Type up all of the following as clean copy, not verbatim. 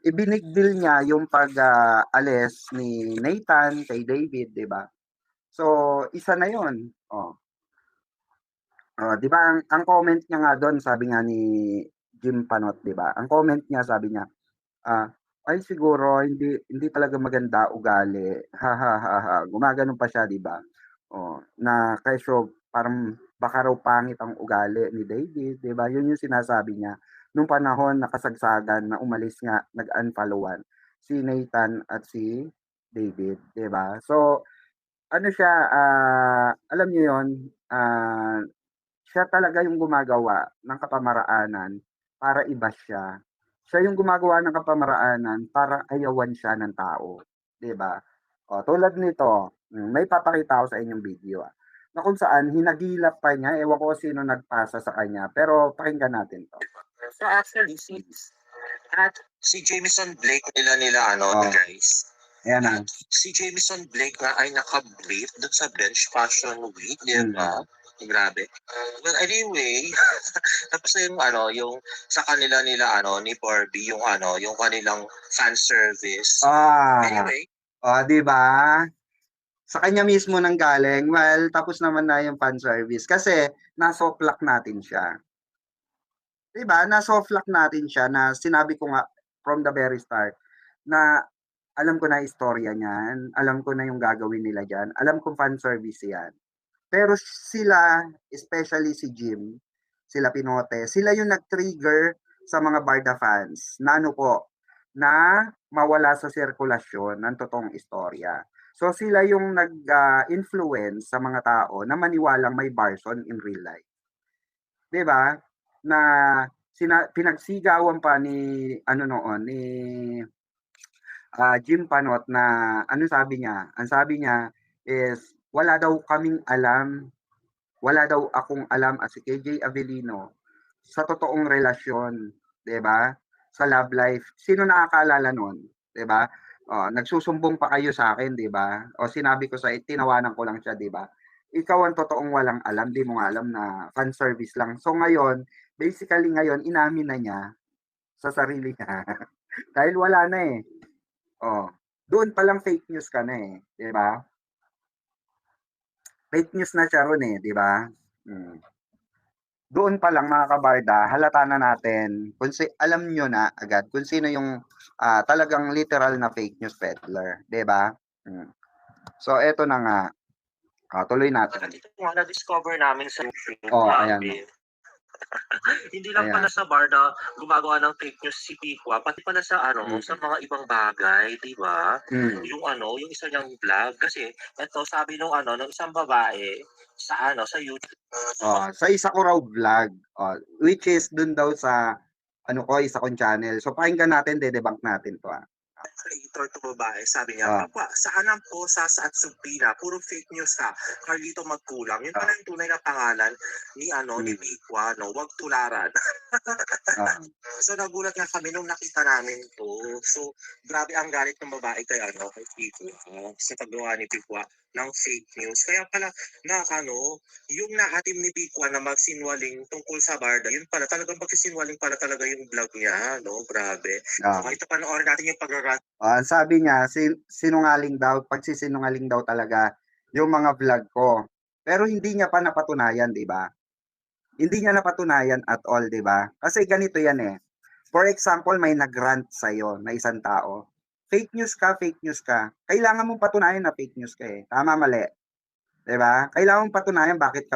ibinigdil niya yung pag-alis ni Nathan kay David, 'di ba? So, isa na 'yon. Oh. Oh, 'di ba ang comment niya nga doon, sabi nga ni Jim Panot, 'di ba? Ang comment niya, sabi niya, ah, "Ay siguro hindi talaga maganda ugali. Ha, ha, ha, ha." Gumaganon pa siya, 'di ba? Oh, na kesyo parang baka raw pangit ang ugali ni David, 'di ba? 'Yun yung sinasabi niya nung panahon na kasagsagan na umalis nga, nag-unfollowan si Nathan at si David, 'di ba? So, ano siya, alam niyo 'yun, siya talaga yung gumagawa ng kapamaraanan para i-bash siya. Siya yung gumagawa ng kapamaraanan para ayawan siya ng tao, 'di ba? Oh, tulad nito, may papakita ako sa inyong video, na kung saan hinagilap pa niya, ewan ko sino nagpasa sa kanya, pero pakinggan natin 'to. So actually, at si Jameson Blake nila Oh, guys. ayan na. At si Jameson Blake nga ay naka-brief dun sa Bench Fashion Week, di ba? Mm. Grabe. Well, anyway, tapos na yung sa kanila ni Barbie, yung kanilang fan service. Ah, Anyway, oh, 'di ba? Sa kanya mismo nanggaling. Well, tapos naman na yung fan service kasi nasoplak natin siya. 'Di ba, na-soft lock natin siya na sinabi ko nga from the very start na alam ko na istorya niyan, alam ko na yung gagawin nila diyan, alam kong fan service 'yan. Pero sila, especially si Jim, sila Pinote, sila yung nag-trigger sa mga Barda fans na ano po, na mawala sa sirkulasyon ng totoong istorya. So sila yung nag-influence sa mga tao na maniwalang may Barson in real life. 'Di ba? Na pinagsigawan pa ni ano noon, ni Jim Panot na ano sabi niya, ang sabi niya is wala daw kaming alam, wala daw akong alam as si KJ Avellino sa totoong relasyon, 'di ba? Sa love life. Sino nakakaalala nun, 'di ba? Oh, nagsusumbong pa kayo sa akin, 'di ba? O sinabi ko sa tinawanan ko lang siya, 'di ba? Ikaw ang totoong walang alam, di mo nga alam na fan service lang. So ngayon, basically ngayon inamin na niya sa sarili niya dahil wala na eh. Oh, doon pa lang fake news ka na eh, 'di ba? Fake news na siya ron eh, 'di ba? Mm. Doon pa lang mga kabarda, halata na natin kung alam nyo na agad kung sino yung talagang literal na fake news peddler, 'di ba? Mm. So eto na nga. Tuloy natin. ito nga na-discover namin sa YouTube. Oh, ayan. Hindi lang pala Ayan. sa Barda gumagawa ng fake news si Pikwa, pati pala sa sa Mm. mga ibang bagay, 'di ba? Mm. Yung isa niyang vlog kasi eto sabi nung isang babae sa YouTube. Sa isa ko raw vlog, which is dun daw sa ano ko, isa kong channel. So pakinggan natin, de-debunk natin 'to. Creator to babae, sabi niya, Ah. Papa, saan ang Posas at Subpina? Puro fake news ka. Carlito Magkulang. Yun pala yung tunay na pangalan ni Pikwa, no? Huwag tularan. So nagulat nga kami nung nakita namin to. So grabe ang galit ng babae kay Pikwa sa paggawa ni Pikwa ng fake news. Kaya pala yung naatim ni Pikwa na magsinwaling tungkol sa Barda, yun pala talagang magsisinwaling pala talaga yung vlog niya, no? Grabe. Okay, ito panoorin natin yung pag-rant. Sabi niya, sinungaling daw, pagsisinungaling daw talaga yung mga vlog ko. Pero hindi niya pa napatunayan, 'di ba? Hindi niya napatunayan at all, 'di ba? Kasi ganito 'yan eh. For example, may nag-rant sa'yo na isang tao. Fake news ka, fake news ka. Kailangan mong patunayan na fake news ka eh. Tama, mali. 'Di ba? Kailangan mong patunayan bakit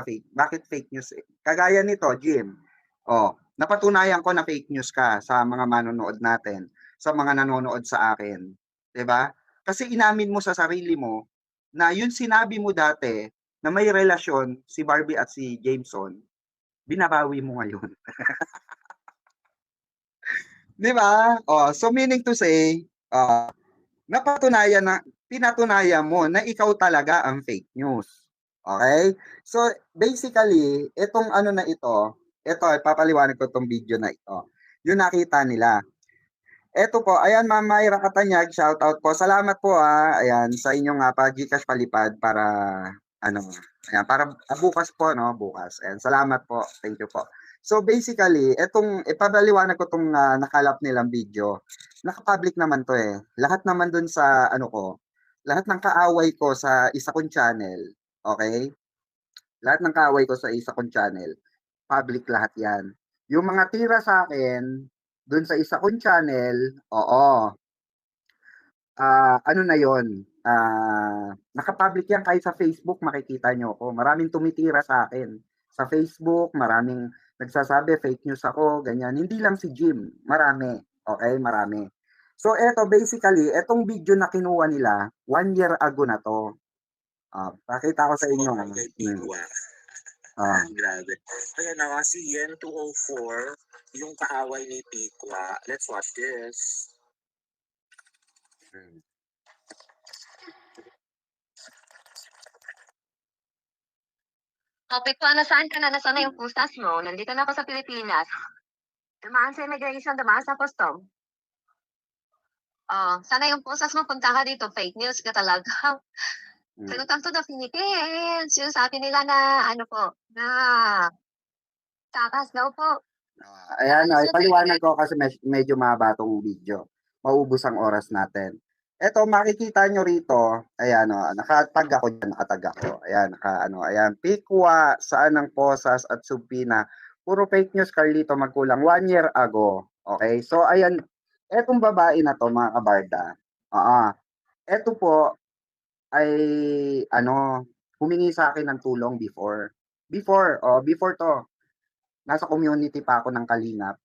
fake news eh. Kagaya nito, Jim. Napatunayan ko na fake news ka sa mga manonood natin, sa mga nanonood sa akin, 'di ba? Kasi inamin mo sa sarili mo na yung sinabi mo dati na may relasyon si Barbie at si Jameson, binabawi mo ngayon. 'Di ba? So meaning to say, pinatunayan mo na ikaw talaga ang fake news. Okay? So basically, itong ano na ito papaliwanag ko tong video na ito. Yung nakita nila. Eto po, ayan Ma'am Myra Katanyag, shout out po. Salamat po ayan sa inyong pa-GCash palipad para ano, ayan para bukas po no, bukas. Ayan, salamat po. Thank you po. So basically, etong ipapaliwanag ko 'tong, nakalap nilang video. Naka-public naman 'to, eh. Lahat naman dun sa ano ko, lahat ng kaaway ko sa isa kong channel, okey? Lahat ng kaaway ko sa isa kong channel, public lahat 'yan. Yung mga tira sa'kin dun sa isa kong channel, oo, ano na yon, naka-public 'yan kahit sa Facebook makikita niyo ako. Maraming tumitira sa'kin sa Facebook, maraming nagsasabi fake news ako, ganyan. Hindi lang si Jim, marami, okey, marami. So eto basically, etong video na kinuha nila, 1 year ago na 'to. Pakita ko sa inyo, Kay hmm, Pigwa. oh, Grabe. Ayan na nga, si Yen 204, yung kaaway ni Pigwa. Let's watch this. hmm. Topic pa, nasaan ka na? Nasaan na yung pustas mo? Nandito na ako sa Pilipinas. Dumaan sa immigration, dumaan sa custom. Sana yung pustas mo, punta ka dito. Fake news ka talaga. Welcome to the Philippines. Yung sabi nila na, ano po, na takas daw po. Ayan, ipaliwanag ko kasi medyo mahaba 'tong video. Maubos ang oras natin. Eto makikita nyo rito, ayan naka-tag ako diyan, naka-tag ako. Ayan, ayan, Pikwa, Saan ang Posas at Subpina. Puro fake news, Carlito Magkulang, 1 year ago. Okay? So ayan, etong babae na 'to mga kabarda. Oo. Eto po ay humingi sa akin ng tulong before. Before 'to. Nasa community pa ako ng Kalingap.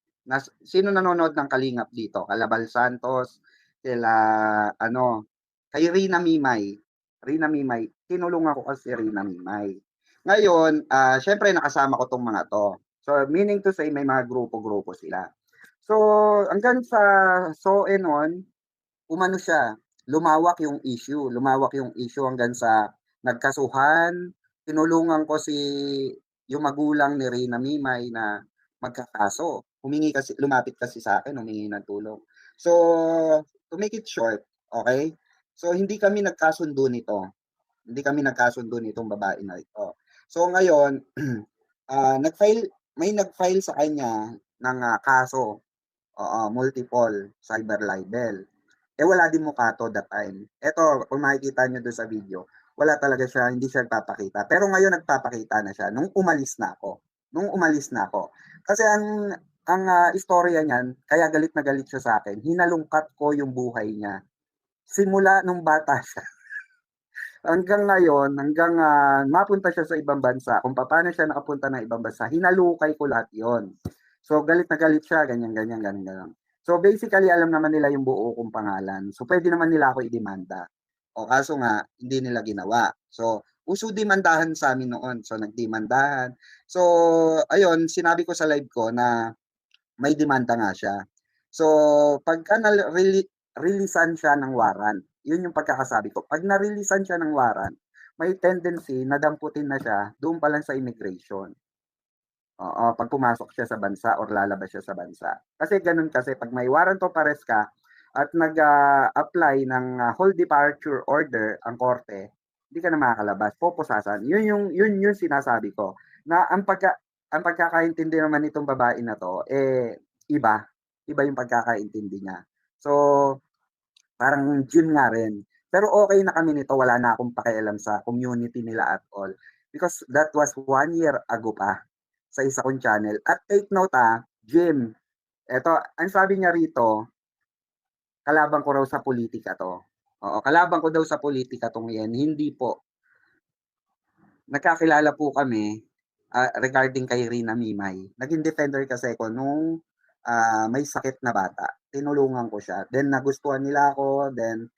Sino nanonood ng Kalingap dito? Kalabal Santos, kila kay Rina Mimay. Rina Mimay, tinulungan ko kasi Rina Mimay. Ngayon, syempre nakasama ko 'tong mga 'to. So, meaning to say may mga grupo-grupo sila. So, hanggang sa noon, umano siya, lumawak yung issue hanggang sa nagkasuhan. Tinulungan ko yung magulang ni Reyna Mimay na magkakaso. Lumapit kasi sa akin, humingi ng tulong. So, to make it short, okay? So, hindi kami nagkasundo nito. Hindi kami nagkasundo nitong babae na ito. So, ngayon, may nag-file sa kanya ng kaso, multiple cyber libel. Wala din mukha 'to that time. Eto, kung makikita niyo do'n sa video, wala talaga siya, hindi siya nagpapakita. Pero ngayon nagpapakita na siya nung umalis na ako. Kasi ang istorya niyan, kaya galit na galit siya sa'kin, hinalungkat ko yung buhay niya. Simula nung bata siya hanggang ngayon, mapunta siya sa ibang bansa, kung papaano siya nakapunta ng ibang bansa, hinalukay ko lahat 'yon. So galit na galit siya, ganyan, ganyan, ganun, gano'n. So basically alam naman nila yung buo kong pangalan. So puwede naman nila ako idemanda. Kaso nga hindi nila ginawa. So uso demandahan sa'min noon. So nagdemandahan. So ayun, sinabi ko sa live ko na may demanda nga siya. So pagka releasean siya ng warrant, yun yung pagkakasabi ko. 'Pag na-releasean siya ng warrant, may tendency na damputin na siya doon pa lang sa immigration. Oo, 'pag pumasok siya sa bansa or lalabas siya sa bansa. Kasi gano'n kasi 'pag may warrant of arrest ka at apply ng whole departure order ang korte, hindi ka na makakalabas, pupusasan. Yun yung sinasabi ko na ang pagkakaintindi naman nitong babae na 'to, iba. Iba yung pagkakaintindi niya. So, parang gym nga rin. Pero okay na kami nito, wala na akong pakialam sa community nila at all. Because that was 1 year ago pa sa isa kong channel. At take note Jim, eto, ang sabi niya rito, kalaban ko raw sa politika 'to. Oo, kalaban ko daw sa politika 'tong 'yan, hindi po. Nagkakilala po kami, regarding kay Rina Mimay. Naging defender kasi ako nung, may sakit na bata. Tinulungan ko siya. Then nagustuhan nila ako, then,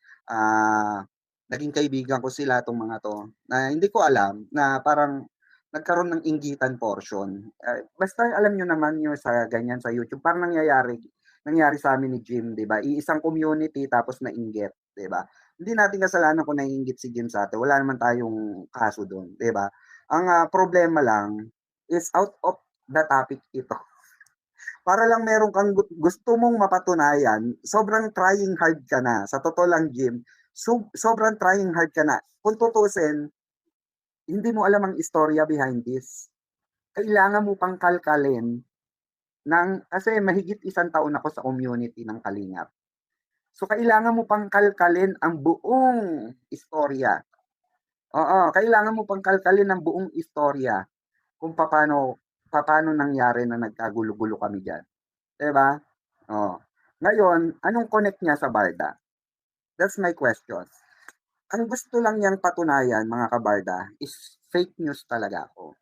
naging kaibigan ko sila 'tong mga 'to, na hindi ko alam na parang nagkaroon ng inggitan portion. Basta alam niyo naman yung sa ganyan sa YouTube, parang nangyari sa amin ni Jim, 'di ba? Iisang community tapos nainggit, 'di ba? Hindi natin kasalanan kung naiinggit si Jim sa atin, wala naman tayong kaso do'n, 'di ba? Ang, problema lang is out of the topic ito. Para lang meron kang gusto mong mapatunayan, sobrang trying hard ka na. Sa totoo lang, Jim, sobrang trying hard ka na. Kung tutuusin, hindi mo alam ang istorya behind this. Kailangan mo pang kalkalin kasi mahigit 1 taon ako sa community ng Kalingap. So, kailangan mo pang kalkalin ang buong istorya. Oo, kailangan mo pang kalkalin ang buong istorya kung paano nangyari na nagkagulo-gulo kami diyan. 'Di ba? Oh. Ngayon, anong connect niya sa Barda? That's my question. Ang gusto lang niyang patunayan, mga kabarda, is fake news talaga ako.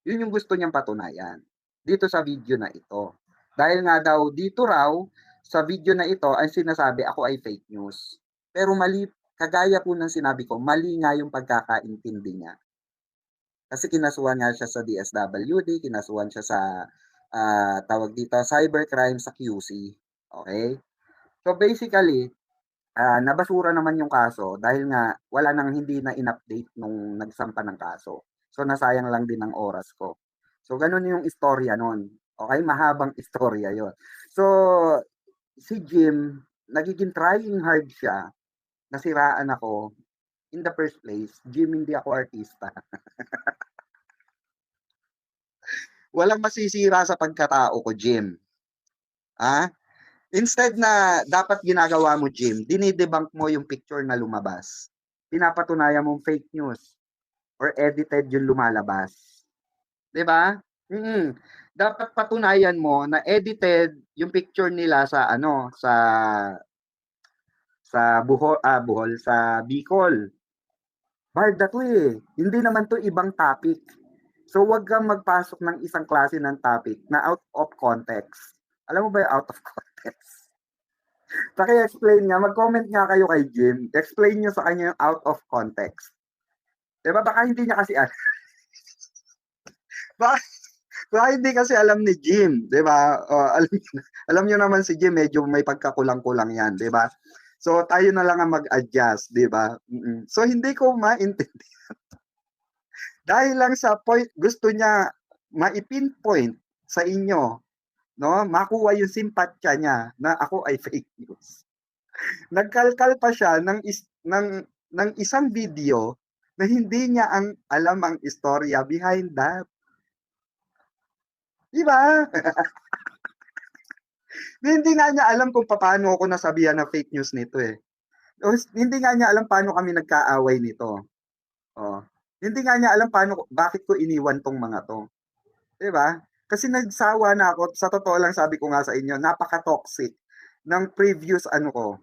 Yun yung gusto niyang patunayan dito sa video na ito. Dahil nga daw dito raw sa video na ito ay sinasabi ako ay fake news. Pero mali, kagaya po ng sinabi ko, mali nga yung pagkakaintindi niya. Kasi kinasuhan nga siya sa DSWD, kinasuhan siya sa tawag dito, cybercrime sa QC. Okay? So basically, nabasura naman yung kaso dahil nga wala nang hindi na in-update nung nagsampa ng kaso. So nasayang lang din ang oras ko. So ganun yung istorya nun. Okay, mahabang istorya yon. So si Jim, nagiging trying hard siya, nasiraan ako. In the first place, Jim, hindi ako artista. Walang masisira sa pagkatao ko, Jim. Instead na dapat ginagawa mo, Jim, dinidebunk mo yung picture na lumabas. Pinapatunayan mong fake news or edited yung lumalabas. 'Di ba? Dapat patunayan mo na edited yung picture nila sa Bohol, sa Bicol. Barda to eh. Hindi naman to ibang topic. So wag kang magpasok ng isang klase ng topic na out of context. Alam mo ba yung out of context? Paki-explain nga, mag-comment nga kayo kay Jim. Explain nyo sa kanya yung out of context. Diba? Baka hindi niya kasi baka hindi kasi alam ni Jim. Diba? Alam nyo naman si Jim, medyo may pagkakulang-kulang yan. Diba? So, tayo na lang ang mag-adjust. Diba? So, hindi ko maintindihan. Dahil lang sa point, gusto niya ma-pinpoint sa inyo, no? Makuha yung simpatya niya na ako ay fake news. Nagkalkal pa siya ng isang video na hindi niya alam ang istorya behind that. Diba? Hindi nga niya alam kung paano ako nasabihan na fake news nito eh. Hindi nga niya alam paano kami nagkaaway nito. Hindi nga niya alam bakit ko iniwan tong mga to. Diba? Kasi nagsawa na ako, sa totoo lang sabi ko nga sa inyo, napaka-toxic ng previous ko.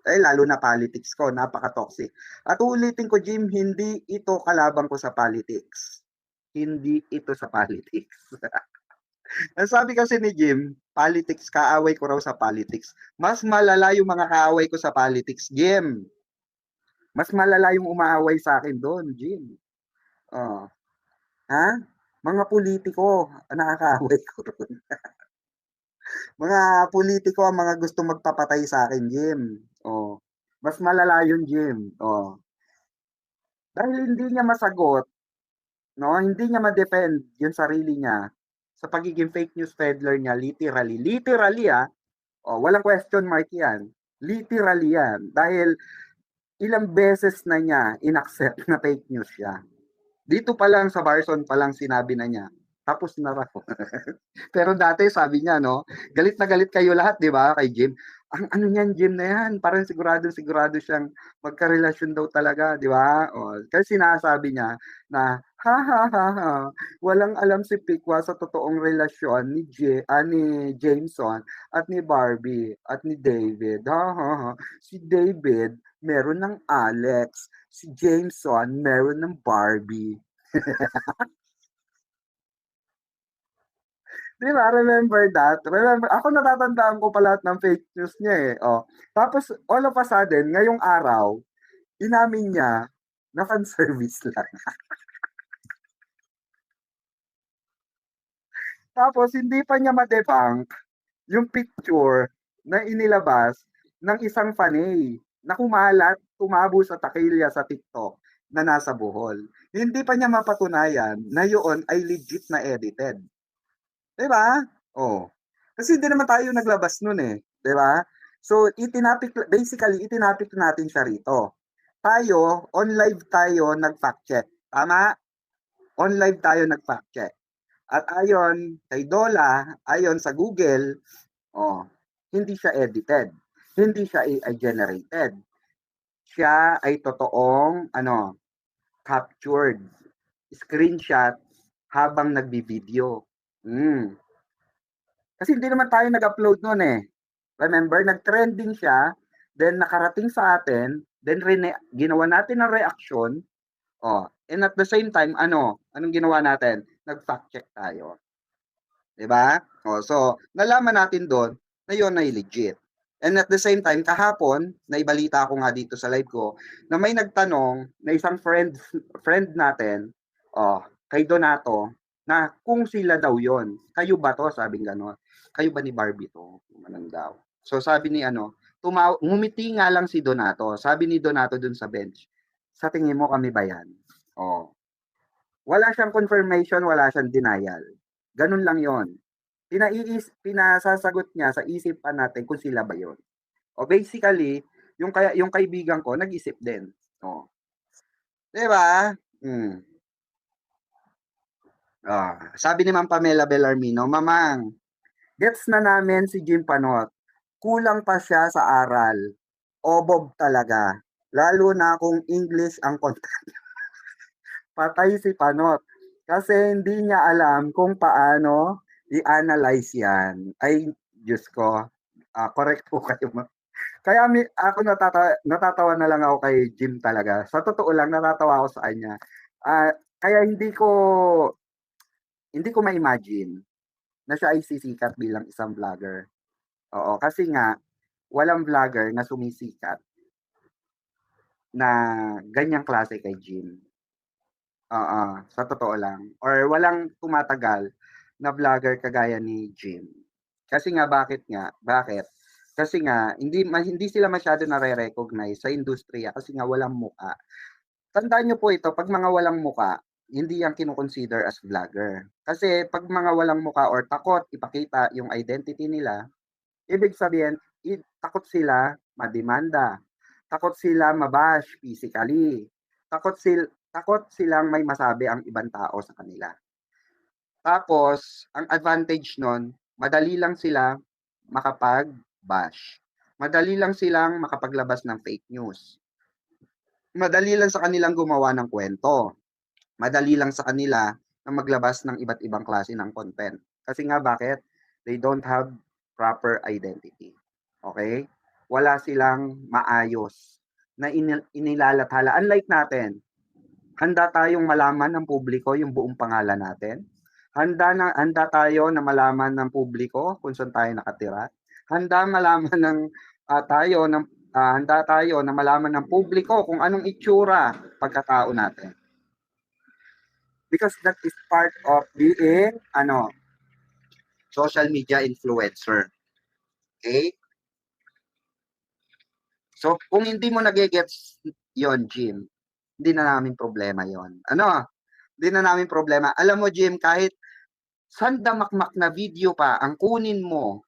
Lalo na politics ko, napaka-toxic. At ulitin ko, Jim, hindi ito kalabang ko sa politics. Hindi ito sa politics. Ang sabi kasi ni Jim, politics, kaaway ko raw sa politics. Mas malala yung mga kaaway ko sa politics, Jim. Mas malala yung umaaway sa akin doon, Jim. Mga politiko, nakakaaway ko ron. Mga politiko ang mga gusto magpapatay sa akin, Jim. Mas malala yun, Jim. Dahil hindi niya masagot, no? Hindi niya ma-defend yung sarili niya sa pagiging fake news peddler niya, literally. Literally, walang question mark yan. Literally yan. Dahil ilang beses na niya inaccept na fake news siya. Dito pa lang sa Barson pa lang sinabi na niya, tapos na raw. Pero dati sabi niya, no, galit na galit kayo lahat, di ba, kay Jim. Ang ano niyan, Jim na yan, parang sigurado siyang magkarelasyon daw talaga, di ba? Kasi sinasabi niya na, walang alam si Pikwa sa totoong relasyon ni Jameson at ni Barbie at ni David. Si David, meron ng Alex. Si Jameson, meron ng Barbie. Di ba? Remember that? Ako natatandaan ko pa lahat ng fake news niya eh. Tapos, all of a sudden, ngayong araw, inamin niya na fan service lang. Tapos, hindi pa niya ma-debunk yung picture na inilabas ng isang fanay na kumalat, tumabo sa takilya sa TikTok na nasa Bohol. Hindi pa niya mapatunayan na yun ay legit na edited. Diba? Kasi hindi naman tayo naglabas nun eh. Diba? So, basically, itinapik natin siya rito. Tayo, on live tayo nag-fact check. Tama? On live tayo nag-fact check. At ayon kay Dola, ayon sa Google, hindi siya edited. Hindi siya AI generated. Siya ay totoong captured screenshot habang nagbi-video. Kasi hindi naman tayo nag-upload noon eh. Remember, nag-trending siya, then nakarating sa atin, then ginawa natin ng reaction, and at the same time, anong ginawa natin? Nag-fact check tayo. 'Di ba? So, nalaman natin doon na 'yon ay legit. And at the same time, kahapon, naibalita ko nga dito sa live ko, na may nagtanong na isang friend natin, kay Donato, na kung sila daw 'yon. Kayo ba to? Sabing gano'n. Kayo ba ni Barbie to? Ganun daw. So sabi ni ngumiti nga lang si Donato. Sabi ni Donato dun sa bench, sa tingin mo kami ba yan? Wala siyang confirmation, wala siyang denial. Ganun lang yon. Pinasasagot niya sa isipan natin kung sila ba yon. Basically, yung kaibigan ko, nag-isip din. Diba? Sabi ni Ma'am Pamela Bellarmino, Mamang, gets na namin si Jim Panot. Kulang pa siya sa aral. Obob talaga. Lalo na kung English ang content. Patay si Panot. Kasi hindi niya alam kung paano i-analyze yan. Ay, Diyos ko. Correct po kayo. Kaya ako natatawa na lang ako kay Jim talaga. Sa totoo lang, natatawa ako sa kanya. Kaya hindi ko ma-imagine na siya ay sisikat bilang isang vlogger. Kasi nga, walang vlogger na sumisikat na ganyang klase kay Jim. Sa totoo lang. Or walang tumatagal na vlogger kagaya ni Jim. Kasi nga, bakit? Kasi nga, hindi sila masyado nare-recognize sa industriya kasi nga walang muka. Tandaan nyo po ito, pag mga walang muka, hindi yan kinoconsider as vlogger. Kasi pag mga walang muka or takot ipakita yung identity nila, ibig sabihin, takot sila mademanda. Takot sila mabash physically. Takot silang may masabi ang ibang tao sa kanila. Tapos, ang advantage nun, madali lang sila makapag-bash. Madali lang silang makapaglabas ng fake news. Madali lang sa kanilang gumawa ng kwento. Madali lang sa kanila na maglabas ng iba't ibang klase ng content. Kasi nga bakit? They don't have proper identity. Okay? Wala silang maayos na inilalathala. Unlike natin, handa tayong malaman ng publiko yung buong pangalan natin. Handa tayo na malaman ng publiko kung saan tayo nakatira. Handa tayo na malaman ng publiko kung anong itsura pagkatao natin. Because that is part of being social media influencer. Okay? So, kung hindi mo nagigets yon, Jim, hindi na namin problema yon. Hindi na namin problema. Alam mo, Jim, kahit sandamakmak na video pa ang kunin mo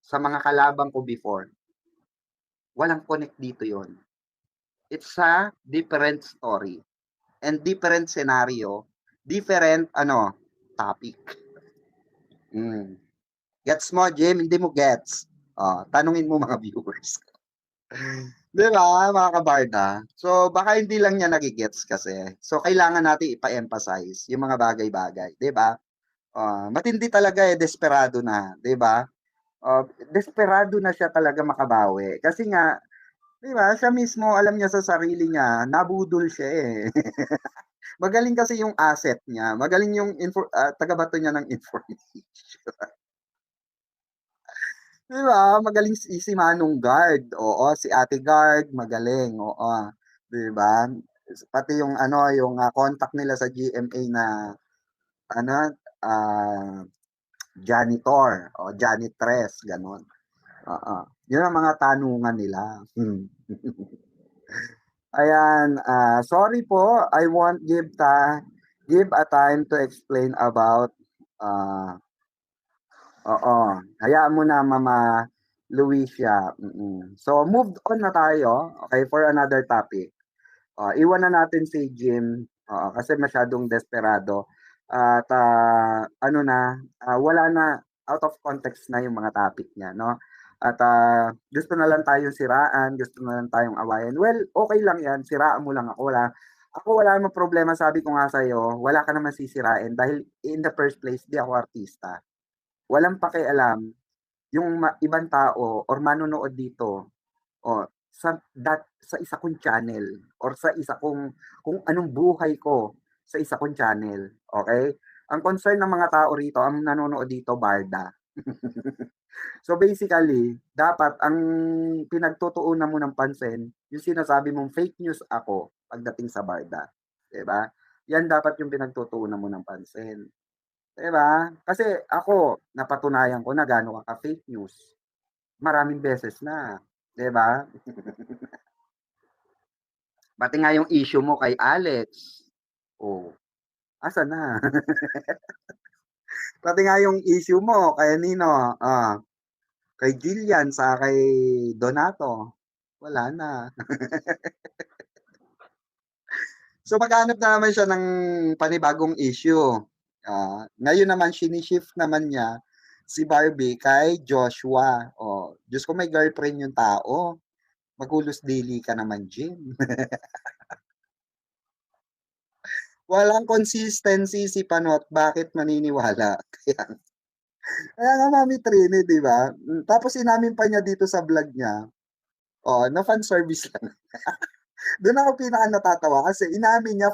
sa mga kalabang ko before, walang connect dito yon. It's a different story and different scenario, different topic. Gets mo, Jim? Hindi mo gets. Tanungin mo mga viewers. Di ba, mga kabarda? So, baka hindi lang niya nagigets kasi. So, kailangan natin ipa-emphasize yung mga bagay-bagay. Di ba? Matindi talaga desperado na. Di ba? Desperado na siya talaga makabawi. Kasi nga, di ba, siya mismo, alam niya sa sarili niya, nabudol siya eh. Magaling kasi yung asset niya. Magaling yung tagabato niya ng information. Diba? Magaling si Manong Guard. Oo, si Ate Guard, magaling. Oo. Diba? Pati yung yung contact nila sa GMA na janitor o janitress, ganun. Yun ang mga tanungan nila. Ayan, sorry po, I won't give a time to explain about hayaan mo na, Mama Luisia. So, moved on na tayo, okay, for another topic. Iwan na natin si Jim kasi masyadong desperado. At wala na, out of context na yung mga topic niya, no? At gusto na lang tayong siraan, gusto na lang tayong awayan. Well, okay lang yan, siraan mo lang ako. Wala namang problema, sabi ko nga sa'yo, wala ka naman sisirain dahil in the first place, di ako artista. Walang pakialam yung ibang tao or manonood dito o sa isa kong channel or sa isa kong kung anong buhay ko sa isa kong channel, okay? Ang concern ng mga tao rito, ang nanonood dito, barda. So basically, dapat ang pinagtutuunan mo ng pansin, yung sinasabi mong fake news ako pagdating sa barda. 'Di ba? Yan dapat yung pinagtutuunan mo ng pansin. 'Di ba? Kasi ako, napatunayan ko na gaano ka fake news. Maraming beses na. 'Di ba? Pati nga yung issue mo kay Alex. Oh, asa na? Pati nga yung issue mo kay Nino, kay Jillian sa kay Donato. Wala na. So maghanap na naman siya ng panibagong issue. Ngayon naman shift naman niya si Barbie kay Joshua. Oh, Diyos ko, may girlfriend yung tao. Magulos dili ka naman, Jim. Walang consistency si Panot. Bakit maniniwala? Kaya nga, Mami Trini, di ba? Tapos inamin pa niya dito sa vlog niya, na fan service lang. Doon ako pinaka natatawa kasi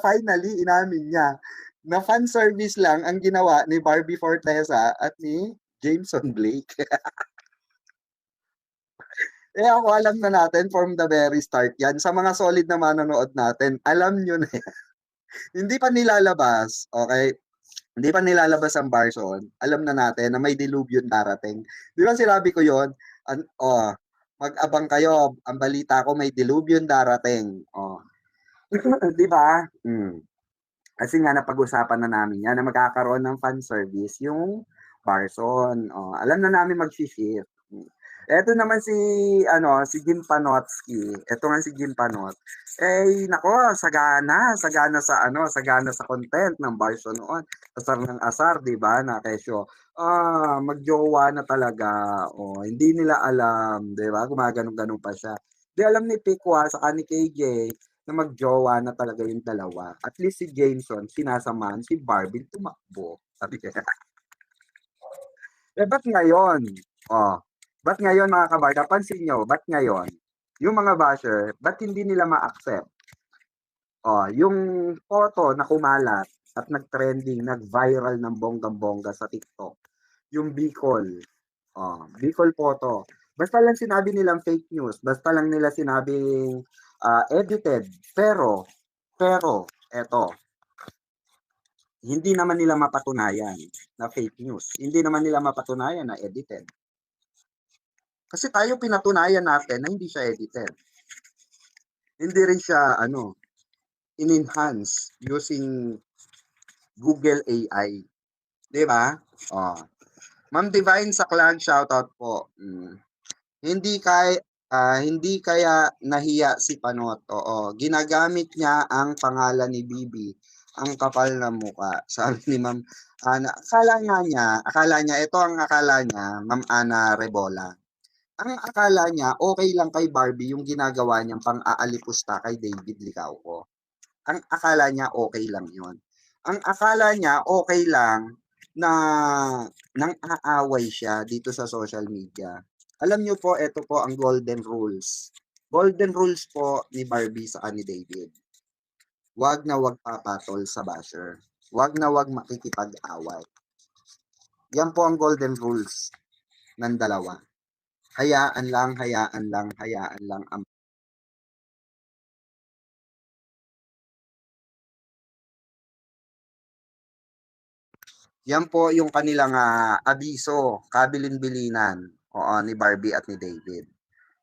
finally inamin niya na fan service lang ang ginawa ni Barbie Fortesa at ni Jameson Blake. Ako alam na natin from the very start yan. Sa mga solid na manonood natin, alam nyo na yan. Hindi pa nilalabas, okay? Hindi pa nilalabas ang Barzon. Alam na natin na may dilubyo darating. Di ba sinabi ko yon? Mag-abang kayo. Ang balita ko may dilubyo darating. Di ba? Kasi nga napag-usapan na namin yan na magkakaroon ng fan service yung Barzon. Alam na namin mag-shift. Ito naman si Jim Panotsky. Ito nga si Jim Panot. Nako, sagana sa content ng Barzon noon. Asar ng asar, 'di ba? Na kesyo. Magjowa na talaga. Hindi nila alam, 'di ba? Gumagano-gano pa siya. Di alam ni Pikwa sa ni KJ na magjowa na talaga yung dalawa. At least si Jameson, sinasamahan si Barbie tumakbo. Sabi niya. Ba't ngayon? Ba't ngayon mga kabarda? Pansin nyo, ba't ngayon? Yung mga basher, ba't hindi nila ma-accept? Yung photo na kumalat at nag-trending, nag-viral ng bonggang-bongga sa TikTok. Yung Bicol. Bicol photo. Basta lang sinabi nilang fake news. Basta lang nila sinabing edited. Pero, eto, hindi naman nila mapatunayan na fake news. Hindi naman nila mapatunayan na edited. Kasi tayo pinatunayan natin na hindi siya edited. Hindi rin siya in-enhance using Google AI. 'Di ba? Ma'am Divine sa clan, shoutout po. Hindi kaya nahiya si Panot. Ginagamit niya ang pangalan ni Bibi. Ang kapal na muka. Sabi ni Ma'am Ana. Akala niya, ito ang akala niya, Ma'am Ana Rebola. Ang akala niya, okay lang kay Barbie yung ginagawa niyang pang-aalipusta kay David Licauco. Ang akala niya, okay lang yon. Ang akala niya, okay lang na nang aaway siya dito sa social media. Alam niyo po, ito po ang golden rules. Golden rules po ni Barbie sa ni David. Wag na wag papatol sa basher. Wag na wag makikipag-away. Yan po ang golden rules ng dalawa. Hayaan lang. Yan po yung kanilang abiso, kabilin-bilinan ni Barbie at ni David.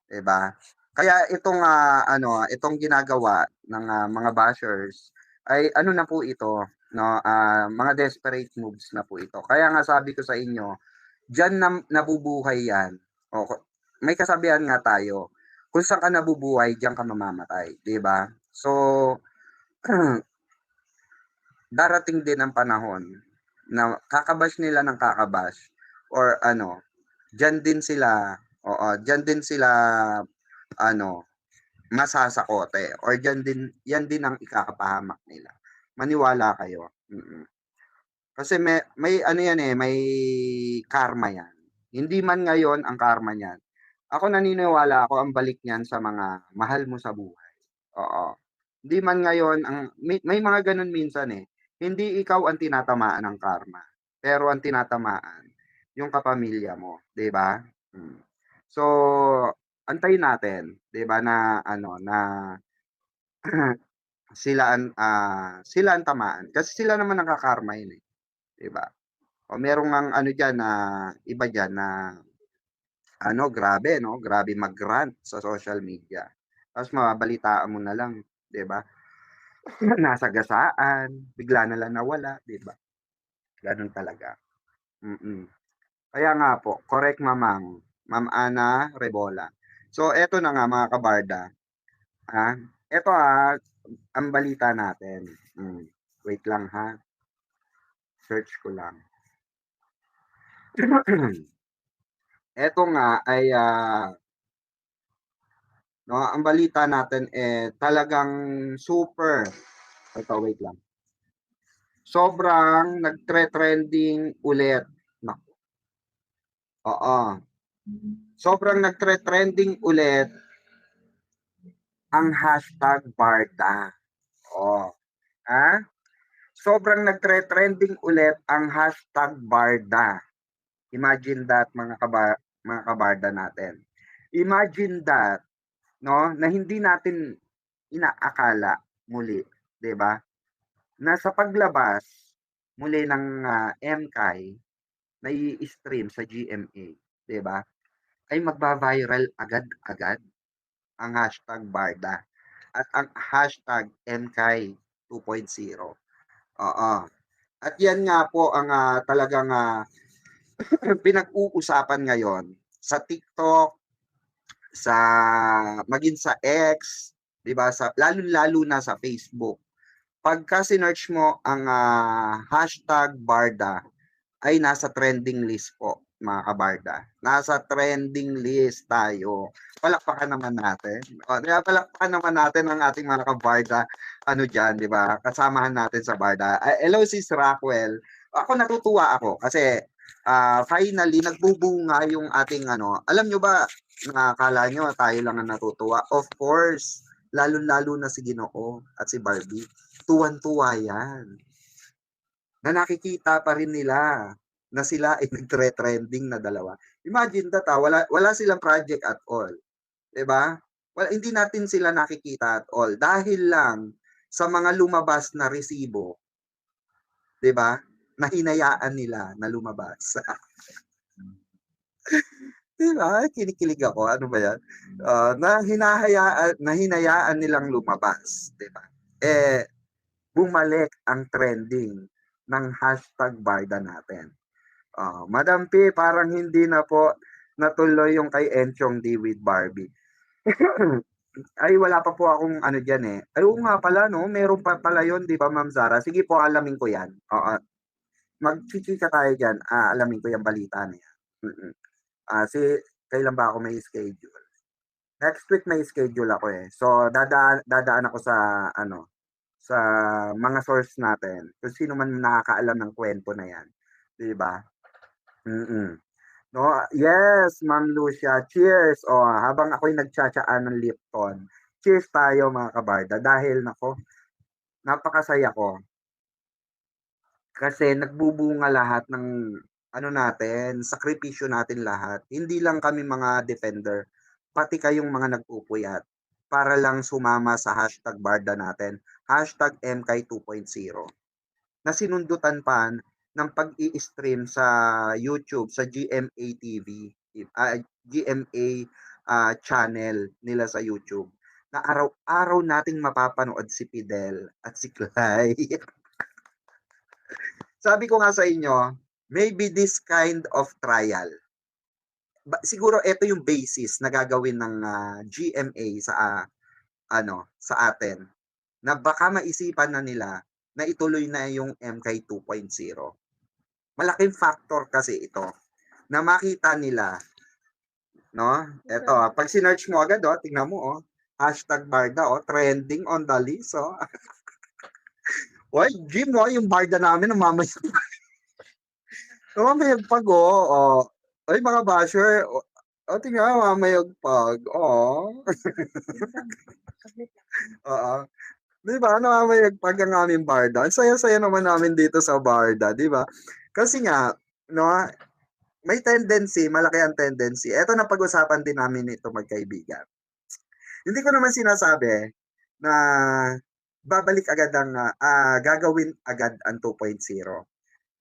'Di ba? Kaya itong ginagawa ng mga bashers ay na po ito, no? Mga desperate moves na po ito. Kaya nga sabi ko sa inyo, diyan nabubuhay yan. May kasabihan nga tayo, kung saan ka nabubuhay, diyan ka mamamatay, 'di ba? So darating din ang panahon na kakabash nila ng kakabash or diyan din sila masasakote or yan din ang ikakapahamak nila. Maniwala kayo. Kasi may yan may karma yan. Hindi man ngayon ang karma niyan. Ako naniniwala ako ang balik niyan sa mga mahal mo sa buhay. Oo. Hindi man ngayon may mga ganun minsan Hindi ikaw ang tinatamaan ng karma, pero ang tinatamaan yung kapamilya mo, 'di ba? So, antayin natin, 'di ba, na na sila ang tamaan kasi sila naman ang kakarma yun 'di ba? O merong ang diyan na iba diyan na grabe mag-rant sa social media. Tapos mababalitaan mo na lang, 'di ba? Nasa gasaan, bigla na lang nawala, 'di ba? Ganun talaga. Kaya nga po, correct Ma'am Ana Rebola. So eto na nga mga kabarda. Eto ang balita natin. Wait lang ha. Search ko lang. Eto nga ay ang balita natin talagang super. Ito, wait lang. Sobrang nagtre-trending ulit. Sobrang nagtre-trending ulit ang hashtag Barda. Sobrang nagtre-trending ulit ang hashtag Barda. Imagine that mga kabarda natin. Imagine that, na hindi natin inaakala muli, 'di ba? Na sa paglabas muli ng MKay na i-stream sa GMA, 'di ba? Ay magba-viral agad-agad ang hashtag Barda at ang hashtag MKay 2.0. At yan nga po ang talagang pinag-uusapan ngayon sa TikTok, maging sa X, 'di ba? Lalo na sa Facebook. Pagka sinearch mo ang hashtag Barda ay nasa trending list po, mga kabarda. Nasa trending list tayo. Palakpakan naman natin. Palakpakan naman natin ang ating mga kabarda. Diyan, di ba? Kasamahan natin sa Barda. Hello, Sis Rockwell. Ako natutuwa ako kasi finally nagbubunga yung ating Alam nyo ba, nakakala nyo tayo lang ang natutuwa? Of course, lalo-lalo na si Ginoo at si Barbie. Tuwan-tuwa yan. Na nakikita pa rin nila na sila ay nagtre-trending na dalawa. Imagine that, wala silang project at all. 'Di ba? Hindi natin sila nakikita at all dahil lang sa mga lumabas na resibo. 'Di ba? Na hinayaan nila na lumabas. 'Di ba? Kinikilig ako. Ano ba 'yan? Na hinayaan nilang lumabas, 'di ba? Bumalik ang trending ng hashtag Barda natin. Madam P, parang hindi na po natuloy yung kay Enchong D with Barbie. Ay, wala pa po akong dyan Ay, oo nga pala, meron pa pala yun, di ba, Ma'am Zara? Sige po, alamin ko yan. Magchichika tayo dyan. Alamin ko yung balita niya. Kailan ba ako may schedule? Next week may schedule ako So, dadaan ako sa, sa mga source natin. Kung sino man nakakaalam ng kwento na yan. Di ba? No, yes, Ma'am Lucia. Cheers. Habang ako'y nagtsatsaan ng Lipton. Cheers tayo mga kabarda dahil napakasaya ko. Kasi nagbubunga lahat ng natin, sakripisyo natin lahat. Hindi lang kami mga defender, pati kayong mga nagpupuyat para lang sumama sa hashtag Barda natin, hashtag MKay 2.0. Na sinundutan pa ng pag-i-stream sa YouTube, sa GMA TV, GMA channel nila sa YouTube, na araw-araw nating mapapanood si Fidel at si Clay. Sabi ko nga sa inyo, maybe this kind of trial, siguro ito yung basis na gagawin ng GMA sa sa atin, na baka maisipan na nila na ituloy na yung MK 2.0. Malaking factor kasi ito na makita nila, no? Ito, pag sinearch mo agad, tingnan mo, hashtag Barda, trending on the list, Oy, Jim, yung Barda namin, namamayag. Namamayag pag, Ay, mga basher, tingnan, namamayag pag, Oo. Di ba, namamayag pag ang aming Barda. Ang saya-saya naman namin dito sa Barda, di ba? Kasi nga, no, may tendency, malaki ang tendency. Ito na pag-usapan din namin ito magkaibigan. Hindi ko naman sinasabi na babalik agad ang gagawin agad ang 2.0.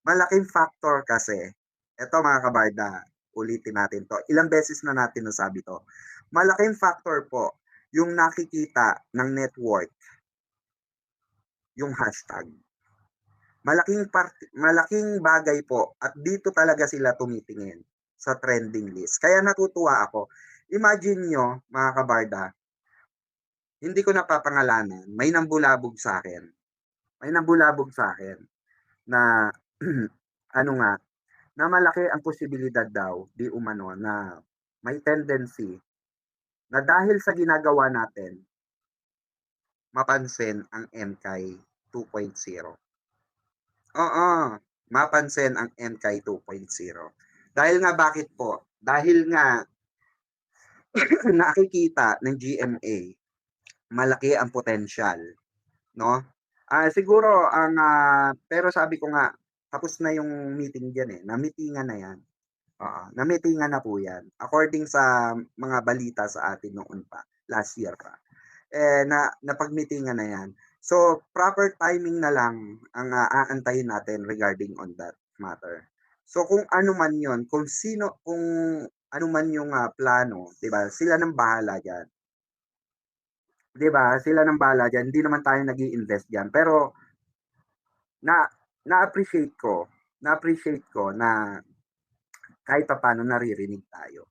Malaking factor kasi. Ito mga kabarda, ulitin natin to. Ilang beses na natin nasabi to. Malaking factor po yung nakikita ng network, yung hashtag. Malaking bagay po at dito talaga sila tumitingin sa trending list. Kaya natutuwa ako. Imagine nyo, mga kabarda, hindi ko napapangalanan, may nambulabog sa akin. May nambulabog sa akin na na malaki ang posibilidad daw, di umano, na may tendency na dahil sa ginagawa natin, mapansin ang MK 2.0. Oo, mapansin ang MK 2.0. Dahil nga bakit po? Dahil nga nakikita ng GMA malaki ang potential, no? Siguro ang pero sabi ko nga tapos na yung meeting diyan na-meetingan na 'yan. Na-meetingan na po 'yan. According sa mga balita sa atin noon pa, last year pa. Napag-meetingan na 'yan. So, proper timing na lang ang aantayin natin regarding on that matter. So, kung ano man 'yon, kung ano man yung plano, 'di ba? Sila nang bahala diyan. 'Di ba? Sila nang bahala diyan. Hindi naman tayo nag-i-invest diyan. Pero na-appreciate ko na kahit paano naririnig tayo.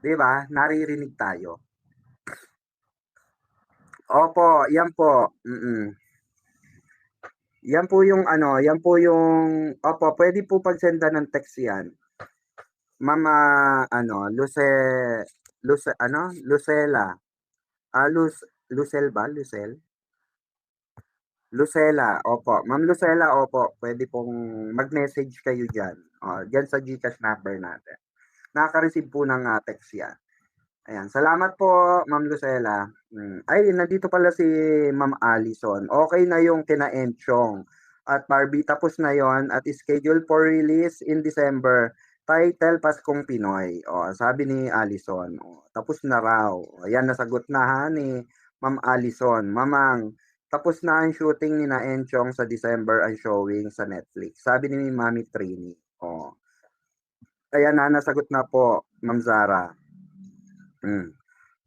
'Di ba? Naririnig tayo. Opo, yan po. Yan po yung opo, pwede po pagsendan ng text yan. Mama, Lucela. Lucel ba? Lucela, opo. Ma'am Lucela, opo. Pwede pong mag-message kayo dyan. Dyan sa GCash number natin. Nakaka-receive po ng text yan. Ayan. Salamat po, Ma'am Lucela. Ay, nandito pala si Ma'am Allison. Okay na yung kina Enchong at Barbie. Tapos na yon at schedule for release in December. Title, Paskong Pinoy. Sabi ni Allison. Tapos na raw. Ayan, nasagot na ha ni Ma'am Allison. Mamang, tapos na ang shooting ni na Enchong sa December ang showing sa Netflix. Sabi ni Mami Trini. Ayan na, nasagot na po, Ma'am Zara.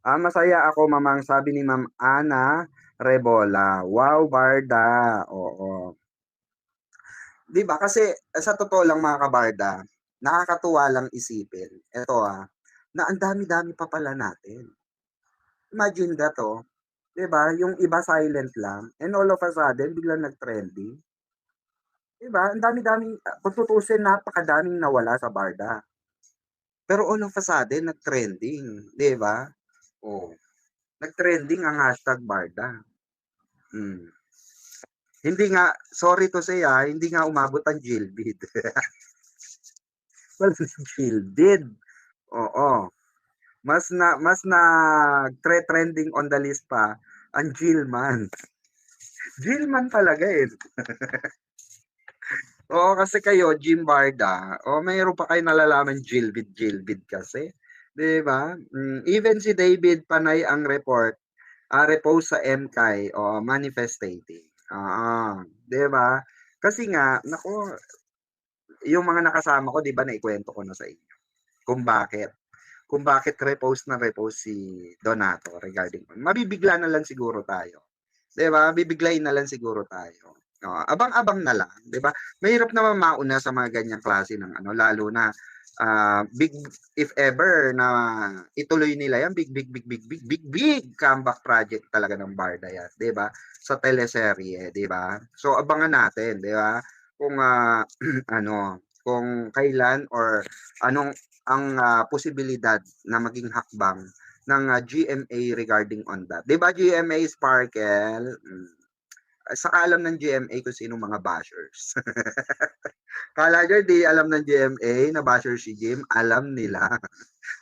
Masaya ako, mamang, sabi ni Ma'am Ana Rebola. Wow, Barda. Oo. 'Di ba? Kasi sa totoo lang mga kabarda, nakakatuwa lang isipin. Ito na ang dami-dami pa pala natin. Imagine that 'di ba? Yung iba silent lang and all of a sudden biglang nag-trending. 'Di ba? Ang dami-daming kung tutuusin, napakadaming nawala sa Barda. Pero all of a sudden nag-trending, 'di ba? Nag-trending ang hashtag Barda. Hindi nga, sorry to say hindi nga umabot ang Jilbid. Well, Jilbid. Oo. Mas na trending on the list pa ang Jillman. Jillman talaga Oo, kasi kayo, Jim Barda, mayroon pa kayo nalalaman Jilbid kasi. 'Di ba? Even si David Panay ang repost sa MK manifestating. 'Di ba? Kasi nga, nako, yung mga nakasama ko, 'di ba, naikwento ko na sa inyo kung bakit repost si Donato regarding. Mabibigla na lang siguro tayo. 'Di ba? Bibiglayin na lang siguro tayo. Abang-abang na lang, 'di ba? Mahirap naman mauna sa mga ganyang klase ng lalo na big, if ever na ituloy nila yan, big comeback project talaga ng Barda yan, 'di ba? Sa teleserye, 'di ba? So abangan natin, 'di ba? Kung ano, kung kailan or anong ang posibilidad na maging hakbang ng GMA regarding on that. 'Di ba GMA Sparkle? Saka alam ng GMA kung sino mga bashers. Kala nyo di alam ng GMA na basher si Jim? Alam nila.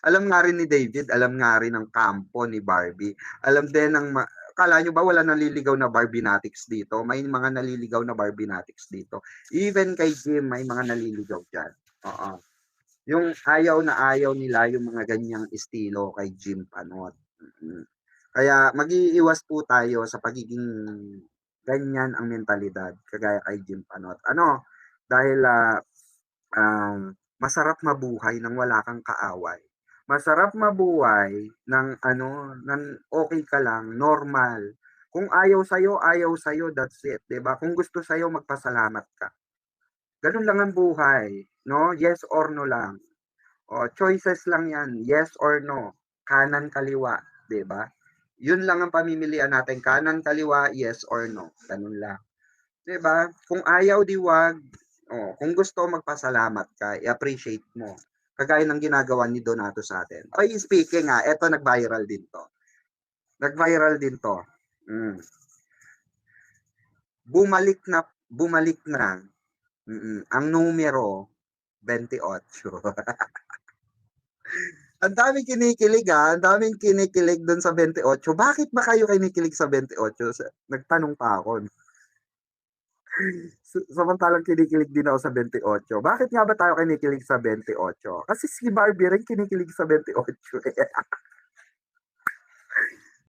Alam nga rin ni David, alam nga rin ng kampo ni Barbie. Alam din ng kala nyo ba wala naliligaw na Barbinatics dito? May mga naliligaw na Barbinatics dito. Even kay Jim, may mga naliligaw dyan. Oo. Yung ayaw na ayaw nila yung mga ganyang estilo kay Jim Panot. Kaya mag-iiwas po tayo sa pagiging ganyan ang mentalidad kagaya kay Jim Panot. Ano? Dahil masarap mabuhay nang wala kang kaaway. Masarap mabuhay ng okay ka lang, normal. Kung ayaw sa'yo, that's it, 'di ba? Kung gusto sa'yo, magpasalamat ka. Ganun lang ang buhay, no? Yes or no lang. O, choices lang 'yan, yes or no. Kanan, kaliwa, 'di ba? Yun lang ang pamimilian natin, kanan, kaliwa, yes or no. Ganun lang. 'Di ba? Kung ayaw, di wag. Kung gusto, magpasalamat ka, i-appreciate mo. Kagaya ng ginagawa ni Donato sa atin. Ay, speaking eto nag-viral din to. Nag-viral din to. Bumalik na ang numero 28. Ang daming kinikilig ang daming kinikilig doon sa 28. Bakit ba kayo kinikilig sa 28? Nagtanong pa ako. Samantalang kinikilig din ako sa 28. Bakit nga ba tayo kinikilig sa 28? Kasi si Barbie rin kinikilig sa 28.